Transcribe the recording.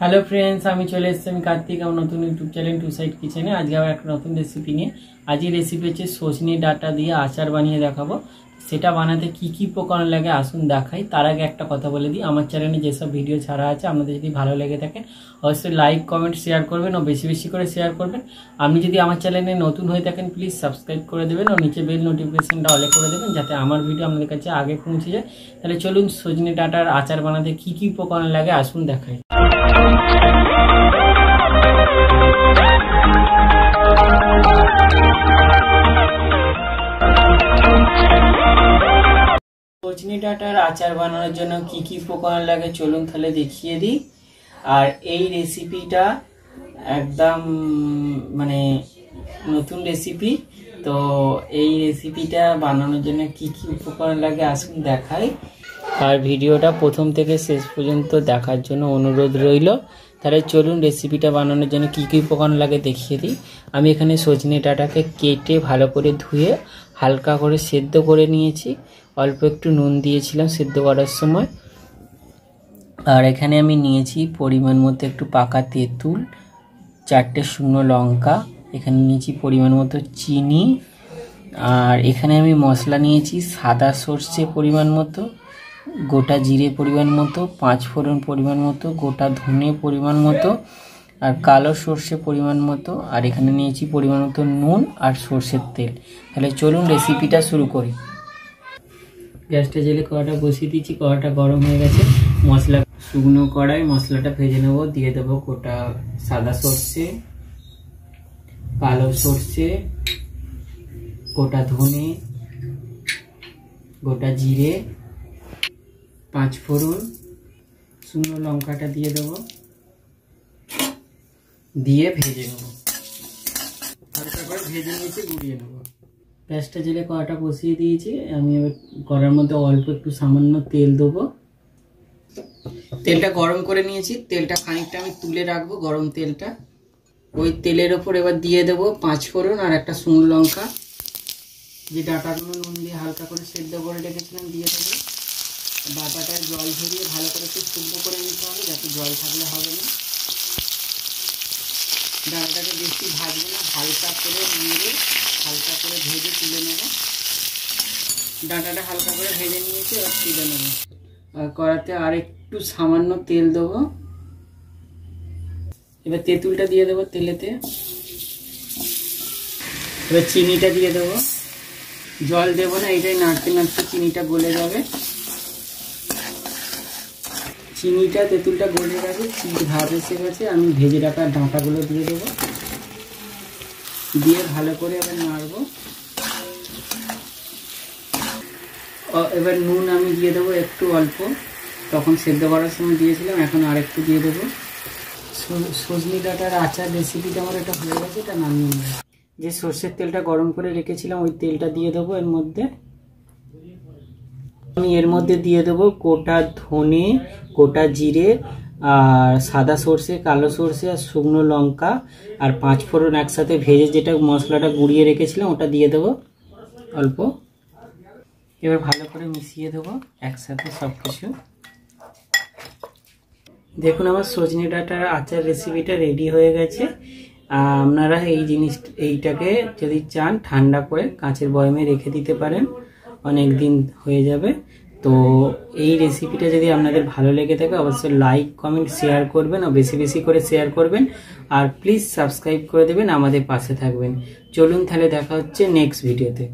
Hello friends, আমি চলে এসেছি আমি কার্তিক আমার নতুন ইউটিউব চ্যানেল টু সাইড কিচেনে। আজকে আবার একটা নতুন রেসিপি নিয়ে। আজকের রেসিপি হচ্ছে সজনে ডাঁটা দিয়ে আচার বানিয়ে দেখাবো। সেটা বানাতে কি কি উপকরণ লাগে আসুন দেখাই। তার আগে একটা কথা বলে দিই, আমার চ্যানেলে যেসব ভিডিও ছাড়া আছে আপনাদের যদি ভালো লেগে থাকে অবশ্যই লাইক কমেন্ট শেয়ার করবেন ও বেশি বেশি করে শেয়ার করবেন। আপনি যদি আমার চ্যানেলে নতুন হয়ে থাকেন প্লিজ সাবস্ক্রাইব করে দেবেন ও নিচে বেল নোটিফিকেশনটা অলে করে দেবেন যাতে আমার ভিডিও আপনাদের কাছে আগে পৌঁছে যায়। তাহলে চলুন সজনে ডাঁটার আচার বানাতে কি কি উপকরণ লাগে আসুন দেখাই। সজনে ডাঁটার আচার বানানোর জন্য কি কি উপকরণ লাগে চলুন তাহলে দেখিয়ে দিই। আর এই রেসিপিটা একদম নতুন রেসিপি, তো এই রেসিপিটা বানানোর জন্য কি কি উপকরণ লাগে আসুন দেখাই। আর ভিডিওটা প্রথম থেকে শেষ পর্যন্ত দেখার জন্য অনুরোধ রইল। তাহলে চলুন রেসিপিটা বানানোর জন্য কী কী উপকরণ লাগে দেখিয়ে দিই। আমি এখানে সজনে ডাঁটাকে কেটে ভালো করে ধুয়ে হালকা করে সেদ্ধ করে নিয়েছি। অল্প একটু নুন দিয়েছিলাম সেদ্ধ করার সময়। আর এখানে আমি নিয়েছি পরিমাণ মতো একটু পাকা তেঁতুল, 4টে শুকনো লঙ্কা, এখানে নিয়েছি পরিমাণ মতো চিনি। আর এখানে আমি মশলা নিয়েছি সাদা সর্ষে পরিমাণ মতো, গোটা জিরে পরিমাণ মতো, 5 ফোড়ন পরিমাণ মতো, গোটা ধনে পরিমাণ মতো, আর কালো সর্ষে পরিমাণ মতো। আর এখানে নিয়েছি পরিমাণ মতো নুন আর সর্ষের তেল। তাহলে চলুন রেসিপিটা শুরু করি। গ্যাসটা জেলে কড়াটা বসিয়ে দিচ্ছি, কড়াটা গরম হয়ে গেছে। মশলা শুকনো কড়াই মশলাটা ভেজে নেব। দিয়ে দেবো গোটা সাদা সর্ষে, কালো সর্ষে, গোটা ধনে, গোটা জিরে, 5 ফোড়ন, শুকনো লঙ্কাটা দিয়ে দেবো, দিয়ে ভেজে নেব। হালকা করে ভেজে নিয়েছি, গুঁড়িয়ে নেব। গ্যাসটা জেলে কড়াটা বসিয়ে দিয়েছি। আমি এবার কড়ার মধ্যে অল্প একটু সামান্য তেল দেবো। তেলটা গরম করে নিয়েছি, তেলটা খানিকটা আমি তুলে রাখবো গরম তেলটা। ওই তেলের ওপর এবার দিয়ে দেবো 5 ফোড়ন আর একটা শুকনো লঙ্কা। যে ডাঁটাগুলো নুন দিয়ে হালকা করে সেদ্ধ করে রেখেছিলাম দিয়ে দেবো। ডাঁটাটার জল ঝরিয়ে ভালো করে একটু শুকনো করে নিতে হবে, যাতে জল থাকলে হবে না। ডাঁটাটাকে বেশি ভাজবো না, হালকা করে নেড়ে হালকা করে ভেজে তুলে নেব। ডাঁটাটা হালকা করে ভেজে নিয়েছি, এবার তুলে নেব। আর কড়াতে আর একটু সামান্য তেল দেবো। এবার তেঁতুলটা দিয়ে দেবো তেলেতে। এবার চিনিটা দিয়ে দেবো। জল দেবো না, এটাই নাড়তে নাড়তে চিনিটা গলে যাবে। চিনিটা তেঁতুলটা গলে গেছে, ভাব এসে গেছে। আমি ভেজে রাখা ডাঁটাগুলো দিয়ে দেবো, দিয়ে ভালো করে এবার নাড়বো। এবার নুন আমি দিয়ে দেবো একটু অল্প, তখন সেদ্ধ করার সময় দিয়েছিলাম, এখন আর একটু দিয়ে দেবো। সজনে ডাঁটার আচার রেসিপিটা আমার এটা হয়ে গেছে, এটা নামিয়ে নেব। যে সর্ষের তেলটা গরম করে রেখেছিলাম ওই তেলটা দিয়ে দেবো এর মধ্যে। আমি এর মধ্যে দিয়ে দেবো গোটা ধনে, গোটা জিরে, আর সাদা সর্ষে, কালো সর্ষে, আর শুকনো লঙ্কা, আর 5 ফোড়ন একসাথে ভেজে যেটা মশলাটা গুঁড়িয়ে রেখেছিলাম ওটা দিয়ে দেবো অল্প। এবার ভালো করে মিশিয়ে দেবো একসাথে সব কিছু। দেখুন আমার সজনে ডাঁটার আচার রেসিপিটা রেডি হয়ে গেছে। আপনারা এইটাকে যদি চান ঠান্ডা করে কাঁচের বয়ামে রেখে দিতে পারেন, অনেক দিন হয়ে যাবে। তো এই রেসিপিটা যদি আপনাদের ভালো লেগে থাকে অবশ্যই লাইক কমেন্ট শেয়ার করবেন ও বেশি বেশি করে শেয়ার করবেন। আর প্লিজ সাবস্ক্রাইব করে দেবেন, আমাদের পাশে থাকবেন। চলুন তাহলে দেখা হচ্ছে নেক্সট ভিডিওতে।